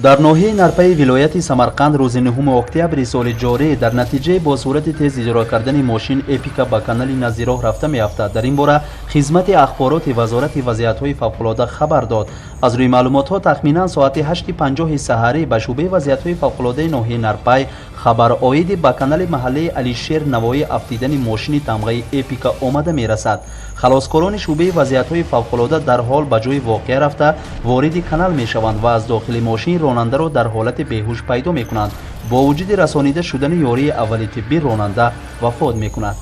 در ناحیه نرپای ولایت سمرقند روز 9 اکتبر سال جاری در نتیجه با صورت تیز اجرا کردن ماشین اپیکا به کانال نزیراه رفته میافتد. در این باره خدمت اخبارات وزارت وضعیت‌های فوق‌العاده خبر داد. از روی معلومات‌ها تخمیناً ساعت 8:50 سحری به شعبه وضعیت‌های فوق‌العاده ناحیه نرپای خبر آید به کانال محله علیشیر نوایی افتیدن ماشین تمغه اپیکا آمده میرسد. خلاصکاران شعبه وضعیت‌های فوق‌العاده در حال به جای واقعه رفته وارد کانال میشوند و از داخل ماشین راننده را در حالت بیهوش پیدا میکنند. با وجود رسانیده شدن یاری اولی طبی راننده وفات میکند.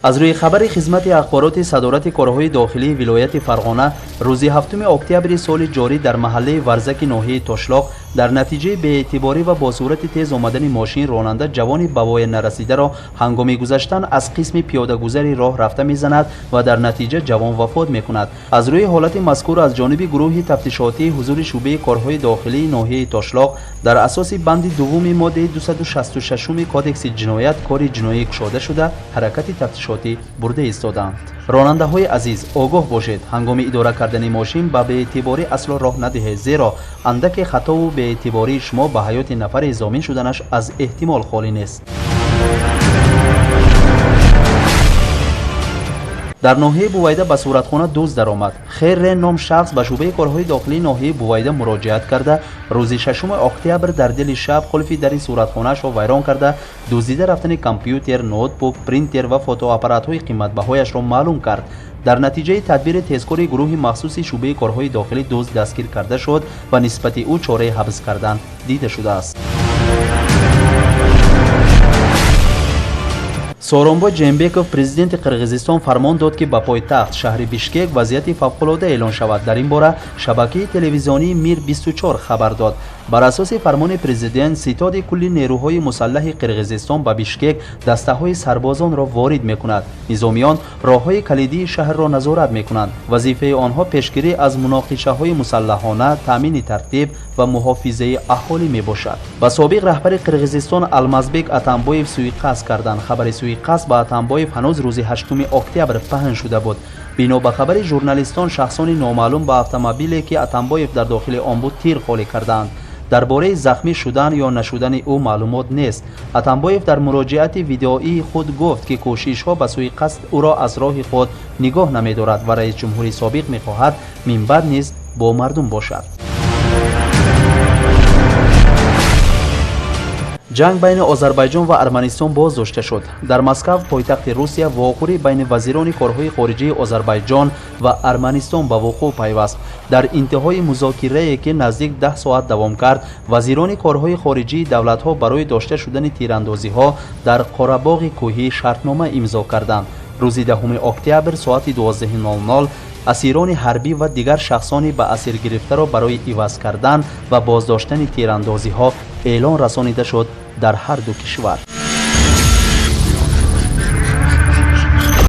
از روی خبر خدمت اخبارات صدارت کارهای داخلی ولایت فرغانه روز 7 اکتبر سال جاری در محله ورزک ناحیه تاشلاق در نتیجه بی‌اعتباری و با صورت تیز آمدن ماشین راننده جوان به وای نرسیده را هنگام گذشتن از قسم پیاده گذری راه رفته میزند و در نتیجه جوان وفات میکند. از روی حالت مذکور از جانب گروه تفتیشاتی حضور شعبه کارهای داخلی ناحیه تاشلاق در اساس بند دوم ماده 266 کادکس جنایت کار جنایی گشوده شده حرکت تفتیشاتی برده ایستادند. راننده های عزیز آگاه باشید، هنگام اداره کردن ماشین به بی‌اعتباری اصلا راه ندهید، زیرا اندک خطا و بی‌اعتباری شما به حیات نفر ضامن شدنش از احتمال خالی نیست. در ناحیه بویده به صورتخانه دزد درآمد. خیر نام شخص به شعبه کارهای داخلی ناحیه بویده مراجعت کرده روز 6 اکتبر در دل شب قلف در صورتخانه را ویران کرده دزدیده رفتن کامپیوتر، نوتبوک، پرینتر و فوتوآپارات های قیمت بهایش را معلوم کرد. در نتیجه تدبیر تیزکاری گروه مخصوص شعبه کارهای داخلی دزد دستگیر کرده شد و نسبت او چاره حبس کردن دیده شده است. سورونبای جینبکوف پرزیدنت قرقیزستان فرمان داد که به پایتخت شهر بیشکک وضعیت فوق‌العاده اعلان شود. در این باره شبکه تلویزیونی میر 24 خبر داد. بر اساس فرمان پرزیدنت ستاد کلی نیروهای مسلح قرقیزستان به بیشکک دسته‌های سربازان را وارد می‌کند. نظامیان راه‌های کلیدی شهر را نظارت می‌کنند. وظیفه آنها پیشگیری از مناقشه‌های مسلحانه، تامین ترتیب و محافظه اهالی میباشد. با سابق رهبر قرقیزستان المازبک اتامبایف سوءقصد کردند. خبر سوءقصد با اتامبایف هنوز روز 8 اکتبر پهن شده بود. بنا به خبر ژورنالیستان شخصان نامعلوم با اتومبیلی که اتامبایف در داخل آن بود تیر خالی کردند. درباره زخمی شدن یا نشدن او معلومات نیست. اتامبایف در مراجعت ویدئویی خود گفت که کوشش‌ها به سوی قصد او را از راه خود نگاه نمی‌دارد و رئیس جمهوری سابق می‌خواهد منبع نیز با مردم باشد. جنگ بین آذربایجان و ارمنستان بازداشته شد. در مسکو پایتخت روسیه واقعی بین وزیران کارهای خارجه آذربایجان و ارمنستان به وقوع پیوست. در انتهای مذاکره‌ای که نزدیک 10 ساعت دوام کرد، وزیران کارهای خارجه دولت‌ها برای داشته شدن تیراندازی‌ها در قره‌باغ کوهی شرطنامه امضا کردند. روز 10 اکتبر ساعت 12:00 اسیران حربی و دیگر شخصانی به اسیر گرفته را برای عوض کردن و بازداشتن تیراندازی‌ها اعلان رسانیده شد در هر دو کشور.